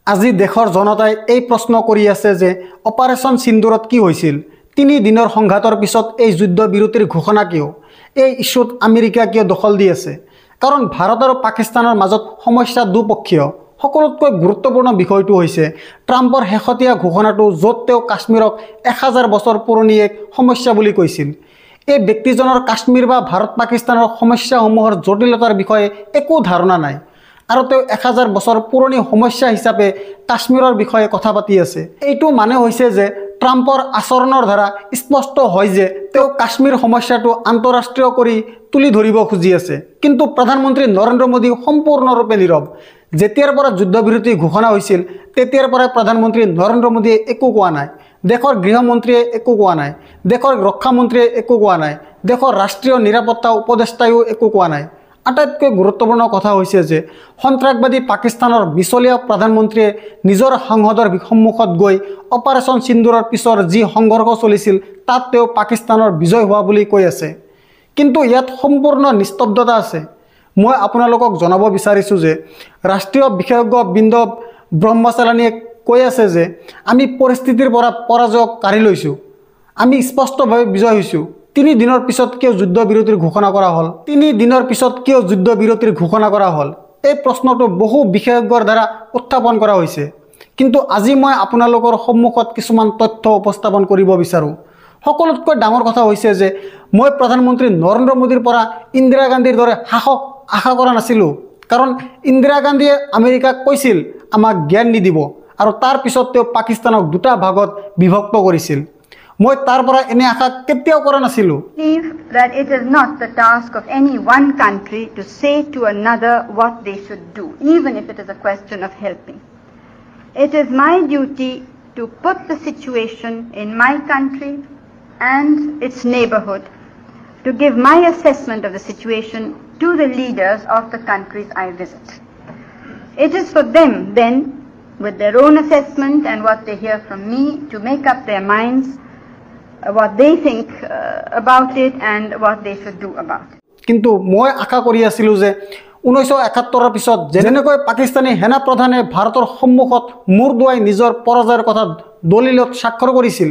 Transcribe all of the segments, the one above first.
আজি দেশৰ জনতাই এই প্ৰশ্ন কৰি আছে যে অপাৰেশ্যন সিন্দুৰত কি হৈছিল। 3 দিনৰ সংঘাতৰ পিছত এই যুদ্ধ বিৰতিৰ ঘোষণা কিয়? এই ইস্যুত আমেৰিকা কিয় দখল দি আছে? কাৰণ ভাৰত আৰু পাকিস্তানৰ মাজত সমস্যা দুপক্ষীয়। সকলোতকৈ গুৰুত্বপূৰ্ণ বিষয়টো হৈছে ট্ৰাম্পৰ শেহতীয়া ঘোষণাটো, য'ত তেওঁ কাশ্মীৰক 1000 বছৰ পুৰণি এক সমস্যা বুলি কৈছিল। এই ব্যক্তিজনৰ কাশ্মীৰ বা ভাৰত পাকিস্তানৰ সমস্যাসমূহৰ জটিলতাৰ বিষয়ে একো ধাৰণা নাই আৰু তেওঁ 1000 বছৰ পুৰণি সমস্যা হিচাপে কাশ্মীৰৰ বিষয়ে কথা পাতি আছে। এইটো মানে হৈছে যে ট্ৰাম্পৰ আচৰণৰ দ্বাৰা স্পষ্ট হয় যে তেওঁ কাশ্মীৰ সমস্যাটো আন্তঃৰাষ্ট্ৰীয় কৰি তুলি ধৰিব খুজি আছে। কিন্তু প্ৰধানমন্ত্ৰী নৰেন্দ্ৰ মোদী সম্পূৰ্ণৰূপে নীৰৱ। যেতিয়াৰ পৰা যুদ্ধবিৰতি ঘোষণা হৈছিল তেতিয়াৰ পৰাই প্ৰধানমন্ত্ৰী নৰেন্দ্ৰ মোদীয়ে একো কোৱা নাই। দেশৰ গৃহমন্ত্ৰীয়ে একো কোৱা নাই, দেশৰ ৰক্ষামন্ত্ৰীয়ে একো কোৱা নাই, দেশৰ ৰাষ্ট্ৰীয় নিৰাপত্তা উপদেষ্টায়ো একো কোৱা নাই। আটাইতকৈ গুৰুত্বপূৰ্ণ কথা হৈছে যে সন্ত্ৰাসবাদী পাকিস্তানৰ মিছলীয়া প্ৰধানমন্ত্ৰীয়ে নিজৰ সংসদৰ সন্মুখত গৈ অপাৰেশ্যন সিন্দুৰৰ পিছৰ যি সংঘৰ্ষ চলিছিল তাত তেওঁ পাকিস্তানৰ বিজয় হোৱা বুলি কৈ আছে। কিন্তু ইয়াত সম্পূৰ্ণ নিস্তব্ধতা আছে। মই আপোনালোকক জনাব বিচাৰিছোঁ যে ৰাষ্ট্ৰীয় বিশেষজ্ঞ বৃন্দ ব্ৰহ্মচালানীয়ে কৈ আছে যে আমি পৰিস্থিতিৰ পৰা পৰাজয় কাঢ়ি লৈছোঁ, আমি স্পষ্টভাৱে বিজয় হৈছোঁ। 3 দিনৰ পিছত কিয় যুদ্ধবিৰতিৰ ঘোষণা কৰা হ'ল? 3 দিনৰ পিছত কিয় যুদ্ধবিৰতিৰ ঘোষণা কৰা হ'ল? এই প্ৰশ্নটো বহু বিশেষজ্ঞৰ দ্বাৰা উত্থাপন কৰা হৈছে। কিন্তু আজি মই আপোনালোকৰ সন্মুখত কিছুমান তথ্য উপস্থাপন কৰিব বিচাৰোঁ। সকলোতকৈ ডাঙৰ কথা হৈছে যে মই প্ৰধানমন্ত্ৰী নৰেন্দ্ৰ মোদীৰ পৰা ইন্দিৰা গান্ধীৰ দৰে সাহস আশা কৰা নাছিলোঁ। কাৰণ ইন্দিৰা গান্ধীয়ে আমেৰিকাক কৈছিল আমাক জ্ঞান নিদিব আৰু তাৰ পিছত তেওঁ পাকিস্তানক 2টা ভাগত বিভক্ত কৰিছিল। মই তাৰ পৰা এনে আশা কেতিয়াও কৰা নাছিলোঁ। That it is not the task of any one country to say to another what they should do, even if it is a question of helping. It is my duty to put the situation in my country and its neighborhood, to give my assessment of the situation to the leaders of the countries I visit. It is for them then, with their own assessment and what they hear from me, to make up their minds what they think about it and what they should do about it. কিন্তু মই আশা কৰি আছিলোঁ যে 1971 পিছত যেনেকৈ পাকিস্তানী সেনা প্ৰধানে ভাৰতৰ সন্মুখত মূৰ দুৱাই নিজৰ পৰাজয়ৰ কথা দলিলত স্বাক্ষৰ কৰিছিল,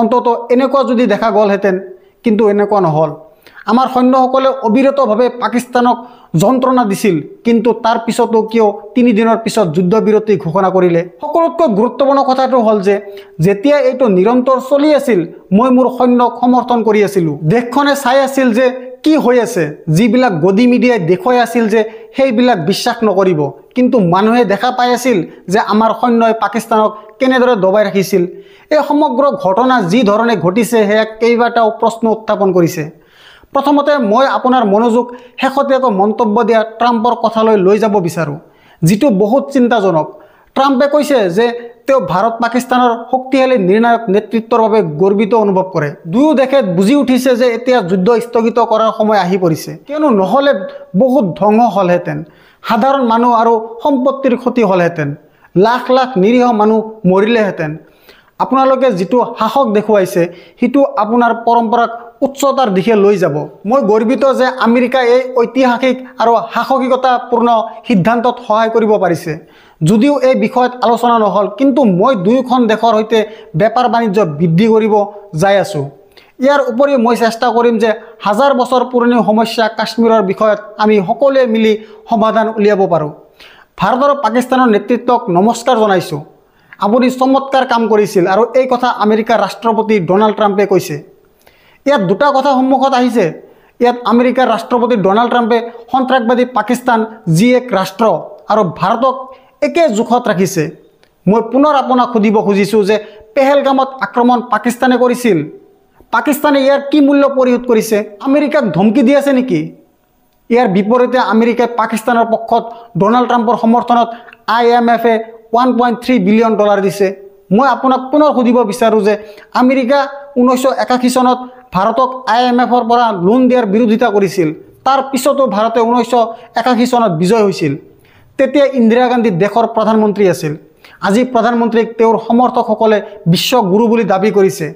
অন্তত এনেকুৱা যদি দেখা গ'লহেঁতেন। কিন্তু এনেকুৱা নহ'ল। আমাৰ সৈন্যসকলে অবিৰতভাৱে পাকিস্তানক যন্ত্ৰণা দিছিল, কিন্তু তাৰ পিছতো কিয় 3 দিনৰ পিছত যুদ্ধবিৰতি ঘোষণা কৰিলে? সকলোতকৈ গুৰুত্বপূৰ্ণ কথাটো হ'ল যে যেতিয়া এইটো নিৰন্তৰ চলি আছিল মই মোৰ সৈন্যক সমৰ্থন কৰি আছিলোঁ। দেশখনে চাই আছিল যে কি হৈ আছে। যিবিলাক গদি মিডিয়াই দেখুৱাই আছিল যে সেইবিলাক বিশ্বাস নকৰিব, কিন্তু মানুহে দেখা পাই আছিল যে আমাৰ সৈন্যই পাকিস্তানক কেনেদৰে দবাই ৰাখিছিল। এই সমগ্ৰ ঘটনা যি ধৰণে ঘটিছে সেয়া কেইবাটাও প্ৰশ্ন উত্থাপন কৰিছে। প্ৰথমতে মই আপোনাৰ মনোযোগ শেহতীয়াকৈ মন্তব্য দিয়া ট্ৰাম্পৰ কথালৈ লৈ যাব বিচাৰোঁ, যিটো বহুত চিন্তাজনক। ট্ৰাম্পে কৈছে যে তেওঁ ভাৰত পাকিস্তানৰ শক্তিশালী নিৰ্ণায়ক নেতৃত্বৰ বাবে গৰ্বিত অনুভৱ কৰে। দুয়ো দেশে বুজি উঠিছে যে এতিয়া যুদ্ধ স্থগিত কৰাৰ সময় আহি পৰিছে, কিয়নো নহ'লে বহুত ধ্বংস হ'লহেঁতেন, সাধাৰণ মানুহ আৰু সম্পত্তিৰ ক্ষতি হ'লহেঁতেন, লাখ লাখ নিৰীহ মানুহ মৰিলেহেঁতেন। আপোনালোকে যিটো সাহস দেখুৱাইছে সেইটো আপোনাৰ পৰম্পৰাক উচ্চতাৰ দিশে লৈ যাব। মই গৰ্বিত যে আমেৰিকাই এই ঐতিহাসিক আৰু সাহসিকতাপূৰ্ণ সিদ্ধান্তত সহায় কৰিব পাৰিছে। যদিও এই বিষয়ত আলোচনা নহ'ল, কিন্তু মই দুয়োখন দেশৰ সৈতে বেপাৰ বাণিজ্য বৃদ্ধি কৰিব যাই আছোঁ। ইয়াৰ উপৰিও মই চেষ্টা কৰিম যে 1000 বছৰ পুৰণি সমস্যা কাশ্মীৰৰ বিষয়ত আমি সকলোৱে মিলি সমাধান উলিয়াব পাৰোঁ। ভাৰত আৰু পাকিস্তানৰ নেতৃত্বক নমস্কাৰ জনাইছোঁ। আপুনি চমৎকাৰ কাম কৰিছিল আৰু এই কথা আমেৰিকাৰ ৰাষ্ট্ৰপতি ডনাল্ড ট্ৰাম্পে কৈছে। ইয়াত 2টা কথা সন্মুখত আহিছে। ইয়াত আমেৰিকাৰ ৰাষ্ট্ৰপতি ডনাল্ড ট্ৰাম্পে সন্ত্ৰাসবাদী পাকিস্তান যি এক ৰাষ্ট্ৰ আৰু ভাৰতক একে জোখত ৰাখিছে। মই পুনৰ আপোনাক সুধিব খুজিছোঁ যে পেহেলগামত আক্ৰমণ পাকিস্তানে কৰিছিল। পাকিস্তানে ইয়াৰ কি মূল্য পৰিশোধ কৰিছে? আমেৰিকাক ধমকি দি আছে নেকি? ইয়াৰ বিপৰীতে আমেৰিকাই পাকিস্তানৰ পক্ষত ডনাল্ড ট্ৰাম্পৰ সমৰ্থনত IMFে $1.3 বিলিয়ন দিছে। মই আপোনাক পুনৰ সুধিব বিচাৰোঁ যে আমেৰিকা 1981 চনত ভাৰতক IMFৰ পৰা লোন দিয়াৰ বিৰোধিতা কৰিছিল। তাৰ পিছতো ভাৰতে 1981 চনত বিজয় হৈছিল। তেতিয়া ইন্দিৰা গান্ধী দেশৰ প্ৰধানমন্ত্ৰী আছিল। আজি প্ৰধানমন্ত্ৰীক তেওঁৰ সমৰ্থকসকলে বিশ্ব গুৰু বুলি দাবী কৰিছে।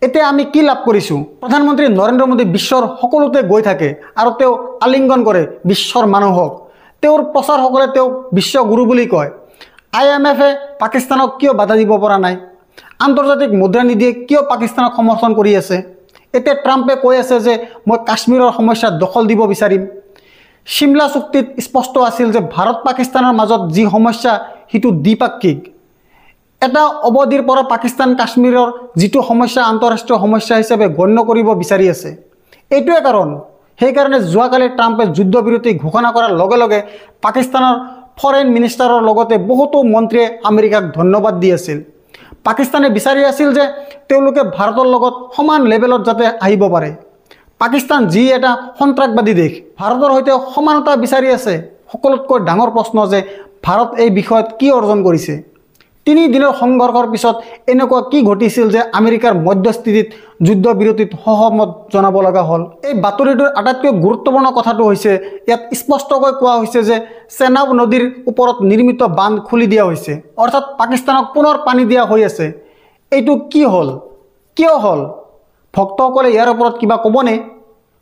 এতিয়া আমি কি লাভ কৰিছোঁ? প্ৰধানমন্ত্ৰী নৰেন্দ্ৰ মোদী বিশ্বৰ সকলোতে গৈ থাকে আৰু তেওঁ আলিংগন কৰে বিশ্বৰ মানুহক। তেওঁৰ প্ৰচাৰসকলে তেওঁক বিশ্ব গুৰু বুলি কয়। IMFে পাকিস্তানক কিয় বাধা দিব পৰা নাই? আন্তৰ্জাতিক মুদ্ৰা নিধিয়ে কিয় পাকিস্তানক সমৰ্থন কৰি আছে? এতিয়া ট্ৰাম্পে কৈ আছে যে মই কাশ্মীৰৰ সমস্যা দখল দিব বিচাৰিম। শিমলা চুক্তিত স্পষ্ট আছিল যে ভাৰত পাকিস্তানৰ মাজত যি সমস্যা সেইটো দ্বিপাক্ষিক। এটা অৱধিৰ পৰা পাকিস্তান কাশ্মীৰৰ যিটো সমস্যা আন্তঃৰাষ্ট্ৰীয় সমস্যা হিচাপে গণ্য কৰিব বিচাৰি আছে। এইটোৱে কাৰণ। সেইকাৰণে যোৱাকালি ট্ৰাম্পে যুদ্ধবিৰতি ঘোষণা কৰাৰ লগে লগে পাকিস্তানৰ ফৰেইন মিনিষ্টাৰৰ লগতে বহুতো মন্ত্ৰীয়ে আমেৰিকাক ধন্যবাদ দি আছিল। পাকিস্তানে বিচাৰি আছিল যে তেওঁলোকে ভাৰতৰ লগত সমান লেভেলত যাতে আহিব পাৰে। পাকিস্তান যি এটা সন্ত্ৰাসবাদী দেশ, ভাৰতৰ সৈতে সমানতা বিচাৰি আছে। সকলোতকৈ ডাঙৰ প্ৰশ্ন যে ভাৰত এই বিষয়ত কি অৰ্জন কৰিছে? 3 দিনৰ সংঘৰ্ষৰ পিছত এনেকুৱা কি ঘটিছিল যে আমেৰিকাৰ মধ্যস্থিতিত যুদ্ধবিৰতিত সহমত জনাব লগা হ'ল? এই বাতৰিটোৰ আটাইতকৈ গুৰুত্বপূৰ্ণ কথাটো হৈছে ইয়াত স্পষ্টকৈ কোৱা হৈছে যে চেনাব নদীৰ ওপৰত নিৰ্মিত বান্ধ খুলি দিয়া হৈছে, অৰ্থাৎ পাকিস্তানক পুনৰ পানী দিয়া হৈ আছে। এইটো কি হ'ল? কিয় হ'ল? ভক্তসকলে ইয়াৰ ওপৰত কিবা ক'বনে?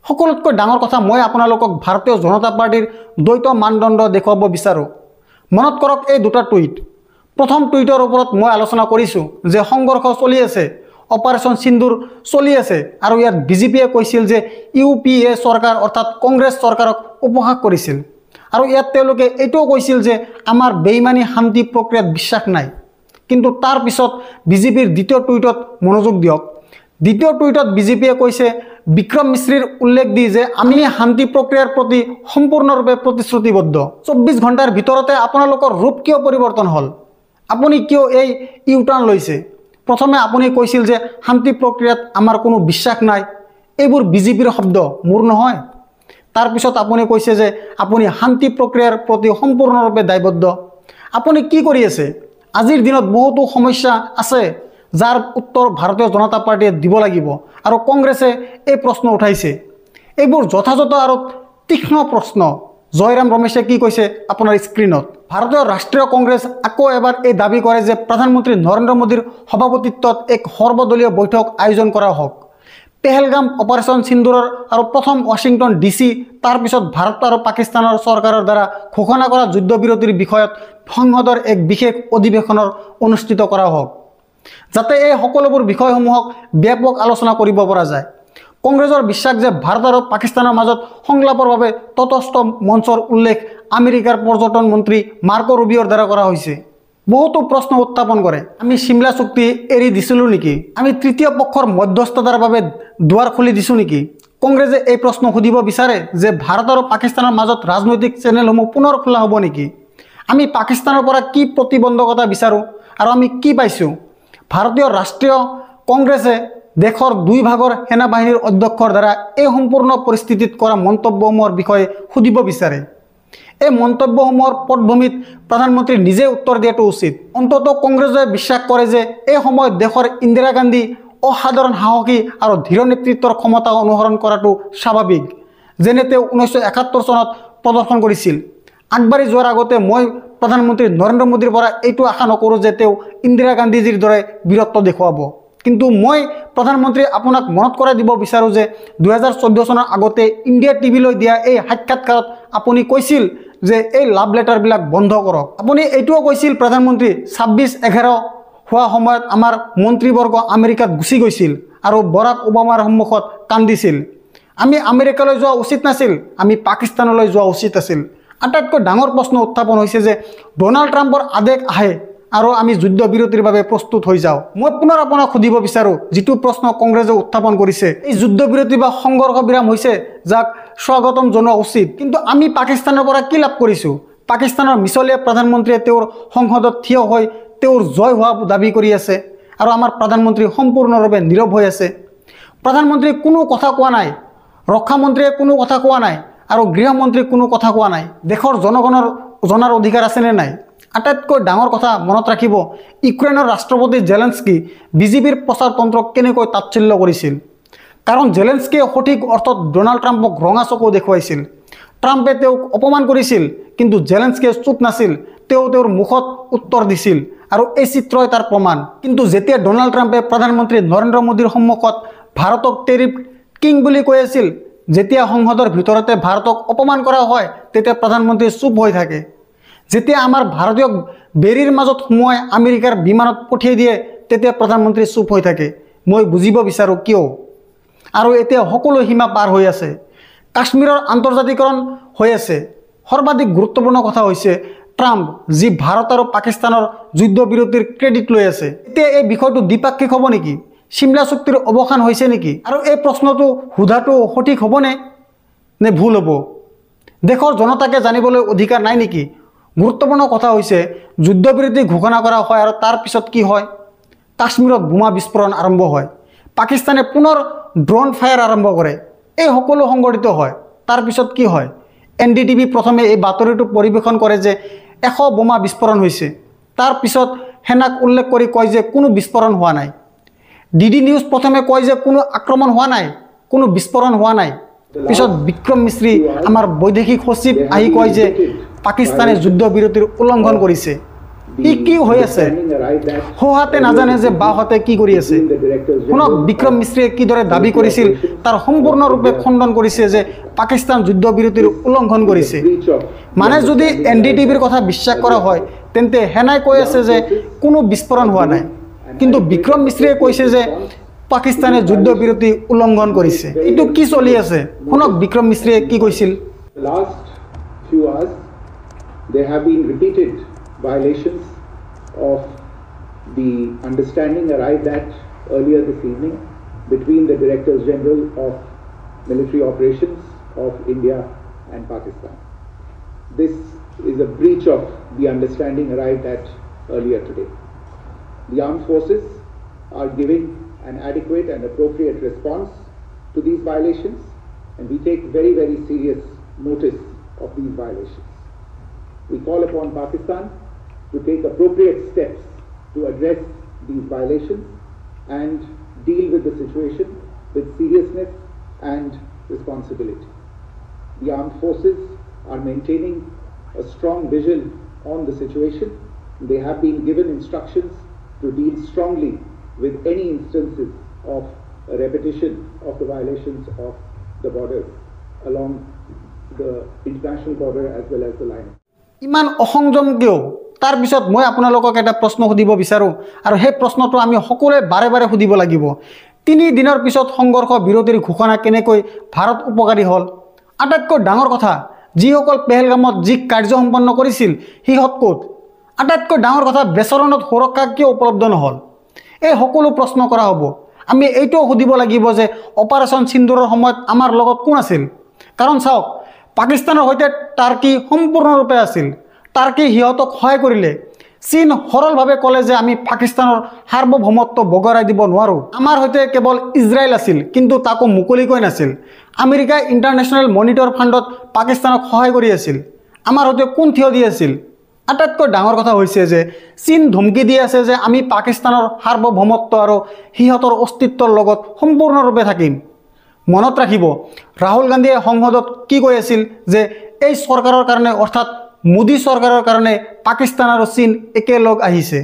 সকলোতকৈ ডাঙৰ কথা, মই আপোনালোকক ভাৰতীয় জনতা পাৰ্টিৰ দ্বৈত মানদণ্ড দেখুৱাব বিচাৰোঁ। মনত কৰক এই দুটা টুইট। প্ৰথম টুইটৰ ওপৰত মই আলোচনা কৰিছোঁ যে সংঘৰ্ষ চলি আছে, অপাৰেশ্যন সিন্দুৰ চলি আছে, আৰু ইয়াত বিজেপিয়ে কৈছিল যে UPA চৰকাৰ অৰ্থাৎ কংগ্ৰেছ চৰকাৰক উপহাস কৰিছিল। আৰু ইয়াত তেওঁলোকে এইটোও কৈছিল যে আমাৰ বেইমানী শান্তি প্ৰক্ৰিয়াত বিশ্বাস নাই। কিন্তু তাৰ পিছত বিজেপিৰ দ্বিতীয় টুইটত মনোযোগ দিয়ক। দ্বিতীয় টুইটত বিজেপিয়ে কৈছে বিক্ৰম মিশ্ৰিৰ উল্লেখ দি যে আমি শান্তি প্ৰক্ৰিয়াৰ প্ৰতি সম্পূৰ্ণৰূপে প্ৰতিশ্ৰুতিবদ্ধ। 24 ঘণ্টাৰ ভিতৰতে আপোনালোকৰ ৰূপ কিয় পৰিৱৰ্তন হ'ল? আপুনি কিয় এই ইউটাৰ্ণ লৈছে? প্ৰথমে আপুনি কৈছিল যে শান্তি প্ৰক্ৰিয়াত আমাৰ কোনো বিশ্বাস নাই। এইবোৰ বিজেপিৰ শব্দ, মোৰ নহয়। তাৰপিছত আপুনি কৈছে যে আপুনি শান্তি প্ৰক্ৰিয়াৰ প্ৰতি সম্পূৰ্ণৰূপে দায়বদ্ধ। আপুনি কি কৰি আছে? আজিৰ দিনত বহুতো সমস্যা আছে যাৰ উত্তৰ ভাৰতীয় জনতা পাৰ্টিয়ে দিব লাগিব, আৰু কংগ্ৰেছে এই প্ৰশ্ন উঠাইছে। এইবোৰ যথাযথ আৰু তীক্ষ্ণ প্ৰশ্ন। জয়ৰাম ৰমেশে কি কৈছে আপোনাৰ স্ক্ৰীনত? ভাৰতীয় ৰাষ্ট্ৰীয় কংগ্ৰেছ আকৌ এবাৰ এই দাবী কৰে যে প্ৰধানমন্ত্ৰী নৰেন্দ্ৰ মোদীৰ সভাপতিত্বত এক সৰ্বদলীয় বৈঠক আয়োজন কৰা হওক। পেহেলগাম অপাৰেশ্যন সিন্দুৰৰ আৰু প্ৰথম ৱাশ্বিংটন DC, তাৰপিছত ভাৰত আৰু পাকিস্তানৰ চৰকাৰৰ দ্বাৰা ঘোষণা কৰা যুদ্ধবিৰতিৰ বিষয়ত সংসদৰ এক বিশেষ অধিৱেশনৰ অনুষ্ঠিত কৰা হওক, যাতে এই সকলোবোৰ বিষয়সমূহক ব্যাপক আলোচনা কৰিব পৰা যায়। কংগ্ৰেছৰ বিশ্বাস যে ভাৰত আৰু পাকিস্তানৰ মাজত সংলাপৰ বাবে তটস্থ মঞ্চৰ উল্লেখ আমেৰিকাৰ পৰ্যটন মন্ত্ৰী মাৰ্কো ৰুবিঅ'ৰ দ্বাৰা কৰা হৈছে। বহুতো প্ৰশ্ন উত্থাপন কৰে। আমি চিমলা চুক্তি এৰি দিছিলোঁ নেকি? আমি তৃতীয় পক্ষৰ মধ্যস্থতাৰ বাবে দুৱাৰ খুলি দিছোঁ নেকি? কংগ্ৰেছে এই প্ৰশ্ন সুধিব বিচাৰে যে ভাৰত আৰু পাকিস্তানৰ মাজত ৰাজনৈতিক চেনেলসমূহ পুনৰ খোলা হ'ব নেকি? আমি পাকিস্তানৰ পৰা কি প্ৰতিবন্ধকতা বিচাৰোঁ আৰু আমি কি পাইছোঁ? ভাৰতীয় ৰাষ্ট্ৰীয় কংগ্ৰেছে দেশৰ 2 ভাগৰ সেনাবাহিনীৰ অধ্যক্ষৰ দ্বাৰা এই সম্পূৰ্ণ পৰিস্থিতিত কৰা মন্তব্যসমূহৰ বিষয়ে সুধিব বিচাৰে। এই মন্তব্যসমূহৰ পটভূমিত প্ৰধানমন্ত্ৰী নিজে উত্তৰ দিয়াটো উচিত। অন্ততঃ কংগ্ৰেছে বিশ্বাস কৰে যে এই সময়ত দেশৰ ইন্দিৰা গান্ধী অসাধাৰণ সাহসী আৰু ধীৰ নেতৃত্বৰ ক্ষমতা অনুসৰণ কৰাটো স্বাভাৱিক, যেনে তেওঁ 1971 চনত প্ৰদৰ্শন কৰিছিল। আগবাঢ়ি যোৱাৰ আগতে মই প্ৰধানমন্ত্ৰী নৰেন্দ্ৰ মোদীৰ পৰা এইটো আশা নকৰোঁ যে তেওঁ ইন্দিৰা গান্ধীজীৰ দৰে বীৰত্ব দেখুৱাব। কিন্তু মই প্ৰধানমন্ত্ৰী আপোনাক মনত কৰাই দিব বিচাৰোঁ যে 2014 চনৰ আগতে ইণ্ডিয়া টিভিলৈ দিয়া এই সাক্ষাৎকাৰত আপুনি কৈছিল যে এই লাভ লেটাৰবিলাক বন্ধ কৰক। আপুনি এইটোও কৈছিল প্ৰধানমন্ত্ৰী 26/11 হোৱা সময়ত আমাৰ মন্ত্ৰীবৰ্গ আমেৰিকাত গুচি গৈছিল আৰু বৰাক ওবামাৰ সন্মুখত কান্দিছিল। আমি আমেৰিকালৈ যোৱা উচিত নাছিল, আমি পাকিস্তানলৈ যোৱা উচিত আছিল। আটাইতকৈ ডাঙৰ প্ৰশ্ন উত্থাপন হৈছে যে ডোনাল্ড ট্ৰাম্পৰ আদেশ আহে আৰু আমি যুদ্ধবিৰতিৰ বাবে প্ৰস্তুত হৈ যাওঁ। মই পুনৰ আপোনাক সুধিব বিচাৰোঁ যিটো প্ৰশ্ন কংগ্ৰেছে উত্থাপন কৰিছে, এই যুদ্ধবিৰতি বা সংঘৰ্ষ বিৰাম হৈছে যাক স্বাগতম জনোৱা উচিত, কিন্তু আমি পাকিস্তানৰ পৰা কি লাভ কৰিছোঁ? পাকিস্তানৰ মিছলীয়া প্ৰধানমন্ত্ৰীয়ে তেওঁৰ সংসদত থিয় হৈ তেওঁৰ জয় হোৱা দাবী কৰি আছে আৰু আমাৰ প্ৰধানমন্ত্ৰী সম্পূৰ্ণৰূপে নীৰৱ হৈ আছে। প্ৰধানমন্ত্ৰীয়ে কোনো কথা কোৱা নাই, ৰক্ষা মন্ত্ৰীয়ে কোনো কথা কোৱা নাই, আৰু গৃহমন্ত্ৰীয়ে কোনো কথা কোৱা নাই। দেশৰ জনগণৰ জনাৰ অধিকাৰ আছেনে নাই? আটাইতকৈ ডাঙৰ কথা মনত ৰাখিব, ইউক্ৰেইনৰ ৰাষ্ট্ৰপতি জেলেনস্কি বিজেপিৰ প্ৰচাৰতন্ত্ৰক কেনেকৈ তাচ্ছিল্য কৰিছিল। কাৰণ জেলেনস্কিয়ে সঠিক অৰ্থত ডোনাল্ড ট্ৰাম্পক ৰঙা চকু দেখুৱাইছিল। ট্ৰাম্পে তেওঁক অপমান কৰিছিল, কিন্তু জেলেনস্কিয়ে চুপ নাছিল, তেওঁ তেওঁৰ মুখত উত্তৰ দিছিল, আৰু এই চিত্ৰই তাৰ প্ৰমাণ। কিন্তু যেতিয়া ডোনাল্ড ট্ৰাম্পে প্ৰধানমন্ত্ৰী নৰেন্দ্ৰ মোদীৰ সন্মুখত ভাৰতক টেৰিফ কিং বুলি কৈ আছিল, যেতিয়া সংসদৰ ভিতৰতে ভাৰতক অপমান কৰা হয় তেতিয়া প্ৰধানমন্ত্ৰী চুপ হৈ থাকে। যেতিয়া আমাৰ ভাৰতীয় বেৰীৰ মাজত সোমোৱাই আমেৰিকাৰ বিমানত পঠিয়াই দিয়ে তেতিয়া প্ৰধানমন্ত্ৰী চুপ হৈ থাকে। মই বুজিব বিচাৰোঁ কিয়। আৰু এতিয়া সকলো সীমা পাৰ হৈ আছে। কাশ্মীৰৰ আন্তৰ্জাতিকৰণ হৈ আছে। সৰ্বাধিক গুৰুত্বপূৰ্ণ কথা হৈছে ট্ৰাম্প যি ভাৰত আৰু পাকিস্তানৰ যুদ্ধবিৰতিৰ ক্ৰেডিট লৈ আছে। এতিয়া এই বিষয়টো দ্বিপাক্ষিক হ'ব নেকি? চিমলা চুক্তিৰ অৱসান হৈছে নেকি? আৰু এই প্ৰশ্নটো সোধাটো সঠিক হ'বনে নে ভুল হ'ব? দেশৰ জনতাকে জানিবলৈ অধিকাৰ নাই নেকি? গুৰুত্বপূৰ্ণ কথা হৈছে যুদ্ধবিৰতি ঘোষণা কৰা হয় আৰু তাৰ পিছত কি হয়? কাশ্মীৰত বোমা বিস্ফোৰণ আৰম্ভ হয়। পাকিস্তানে পুনৰ ড্ৰোন ফায়াৰ আৰম্ভ কৰে। এই সকলো সংঘটিত হয়। তাৰ পিছত কি হয়? NDTV প্ৰথমে এই বাতৰিটো পৰিৱেশন কৰে যে 100 বোমা বিস্ফোৰণ হৈছে। তাৰ পিছত সেনাক উল্লেখ কৰি কয় যে কোনো বিস্ফোৰণ হোৱা নাই। DD নিউজ প্ৰথমে কয় যে কোনো আক্ৰমণ হোৱা নাই, কোনো বিস্ফোৰণ হোৱা নাই। পিছত বিক্ৰম মিশ্ৰী আমাৰ বৈদেশিক সচিব আহি কয় যে পাকিস্তানে যুদ্ধবিৰতিৰ উলংঘন কৰিছে। কি হৈ আছে? সোঁহাতে নাজানে যে বাওঁহাতে কি কৰি আছে। শুনক বিক্ৰম মিশ্ৰীয়ে কিদৰে দাবী কৰিছিল তাৰ সম্পূৰ্ণৰূপে খণ্ডন কৰিছে যে পাকিস্তান যুদ্ধবিৰতিৰ উলংঘন কৰিছে। মানে যদি NDTVৰ কথা বিশ্বাস কৰা হয় তেন্তে সেনাই কৈ আছে যে কোনো বিস্ফোৰণ হোৱা নাই, কিন্তু বিক্ৰম মিশ্ৰীয়ে কৈছে যে পাকিস্তানে যুদ্ধবিৰতি উলংঘন কৰিছে। এইটো কি চলি আছে? শুনক বিক্ৰম মিশ্ৰীয়ে কি কৈছিল। Last few hours, there have been repeated violations of the understanding arrived at earlier this evening between the Directors General of Military Operations of India and Pakistan. This is a breach of the understanding arrived at earlier today. The armed forces are giving an adequate and appropriate response to these violations, and we take very, very serious notice of these violations. We call upon Pakistan to take appropriate steps to address these violations and deal with the situation with seriousness and responsibility. The armed forces are maintaining a strong vigil on the situation. They have been given instructions to deal strongly with any instances of a repetition of the violations of the borders along the international border as well as the line. ইমান অসংযম কিয়? তাৰ পিছত মই আপোনালোকক এটা প্ৰশ্ন সুধিব বিচাৰোঁ আৰু সেই প্ৰশ্নটো আমি সকলোৱে বাৰে বাৰে সুধিব লাগিব। 3 দিনৰ পিছত সংঘৰ্ষ বিৰতিৰ ঘোষণা কেনেকৈ ভাৰত উপকাৰী হ'ল? আটাইতকৈ ডাঙৰ কথা, যিসকল পেহেলগামত যি কাৰ্য সম্পন্ন কৰিছিল সিহঁত ক'ত? আটাইতকৈ ডাঙৰ কথা, বেচৰণত সুৰক্ষা কিয় উপলব্ধ নহ'ল? এই সকলো প্ৰশ্ন কৰা হ'ব। আমি এইটোও সুধিব লাগিব যে অপাৰেশ্যন সিন্দুৰৰ সময়ত আমাৰ লগত কোন আছিল? কাৰণ চাওক, পাকিস্তানৰ সৈতে টাৰ্কি সম্পূৰ্ণৰূপে আছিল। টাৰ্কি সিহঁতক সহায় কৰিলে। চীন সৰলভাৱে ক'লে যে আমি পাকিস্তানৰ সাৰ্বভৌমত্ব বগৰাই দিব নোৱাৰোঁ। আমাৰ সৈতে কেৱল ইজৰাইল আছিল, কিন্তু তাকো মুকলিকৈ নাছিল। আমেৰিকাই ইণ্টাৰনেশ্যনেল মনিটৰ ফাণ্ডত পাকিস্তানক সহায় কৰি আছিল। আমাৰ সৈতে কোন থিয় দি আছিল? আটাইতকৈ ডাঙৰ কথা হৈছে যে চীন ধমকি দি আছে যে আমি পাকিস্তানৰ সাৰ্বভৌমত্ব আৰু সিহঁতৰ অস্তিত্বৰ লগত সম্পূৰ্ণৰূপে থাকিম। মনত ৰাখিব, ৰাহুল গান্ধীয়ে সংসদত কি কৈ আছিল যে এই চৰকাৰৰ কাৰণে অৰ্থাৎ মোদী চৰকাৰৰ কাৰণে পাকিস্তান আৰু চীন একেলগ আহিছে।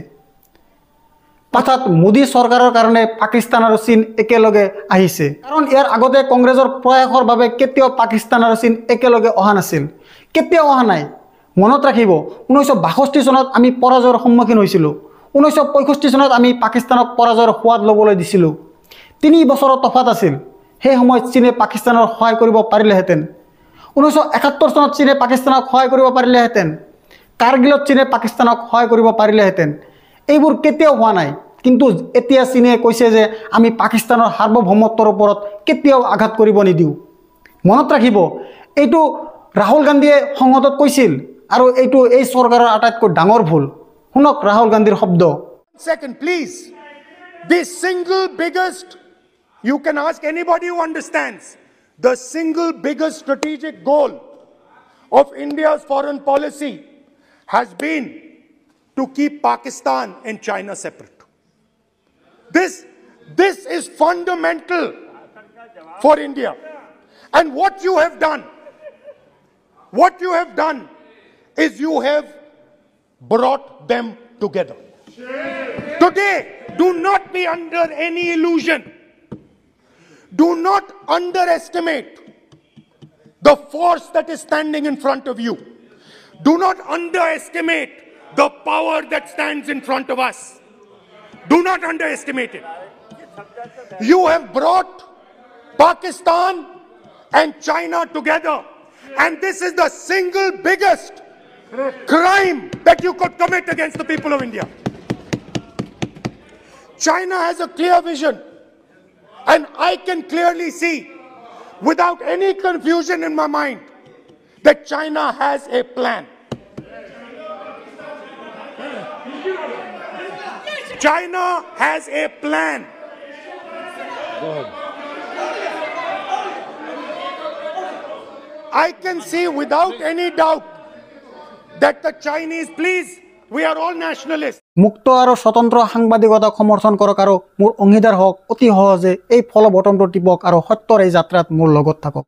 অৰ্থাৎ মোদী চৰকাৰৰ কাৰণে পাকিস্তান আৰু চীন একেলগে আহিছে। কাৰণ ইয়াৰ আগতে কংগ্ৰেছৰ প্ৰয়াসৰ বাবে কেতিয়াও পাকিস্তান আৰু চীন একেলগে অহা নাছিল, কেতিয়াও অহা নাই। মনত ৰাখিব, 1962 চনত আমি পৰাজয়ৰ সন্মুখীন হৈছিলোঁ। 1965 চনত আমি পাকিস্তানক পৰাজয়ৰ সোৱাদ ল'বলৈ দিছিলোঁ। 3 বছৰৰ তফাত আছিল। সেই সময়ত চীনে পাকিস্তানৰ সহায় কৰিব পাৰিলেহেঁতেন। 1971 চনত চীনে পাকিস্তানক সহায় কৰিব পাৰিলেহেঁতেন। কাৰ্গিলত চীনে পাকিস্তানক সহায় কৰিব পাৰিলেহেঁতেন। এইবোৰ কেতিয়াও হোৱা নাই। কিন্তু এতিয়া চীনে কৈছে যে আমি পাকিস্তানৰ সাৰ্বভৌমত্বৰ ওপৰত কেতিয়াও আঘাত কৰিব নিদিওঁ। মনত ৰাখিব, এইটো ৰাহুল গান্ধীয়ে সংসদত কৈছিল আৰু এইটো এই চৰকাৰৰ আটাইতকৈ ডাঙৰ ভুল। শুনক ৰাহুল গান্ধীৰ শব্দ। Second, please. The single biggest, you can ask anybody who understands, the single biggest strategic goal of India's foreign policy has been to keep Pakistan and China separate. This is fundamental for India. And what you have done is you have brought them together. Today, do not be under any illusion. Do not underestimate the force that is standing in front of you. Do not underestimate the power that stands in front of us. Do not underestimate it. You have brought Pakistan and China together, and this is the single biggest crime that you could commit against the people of India. China has a clear vision, and I can clearly see, without any confusion in my mind, that China has a plan. China has a plan. I can see without any doubt that the Chinese, please, we are all nationalists. মুক্ত আৰু স্বতন্ত্ৰ সাংবাদিকতাক সমৰ্থন কৰক আৰু মোৰ অংশীদাৰ হওক অতি সহজে এই ফল বটনটো টিপক আৰু সত্যৰ এই যাত্ৰাত মোৰ লগত থাকক।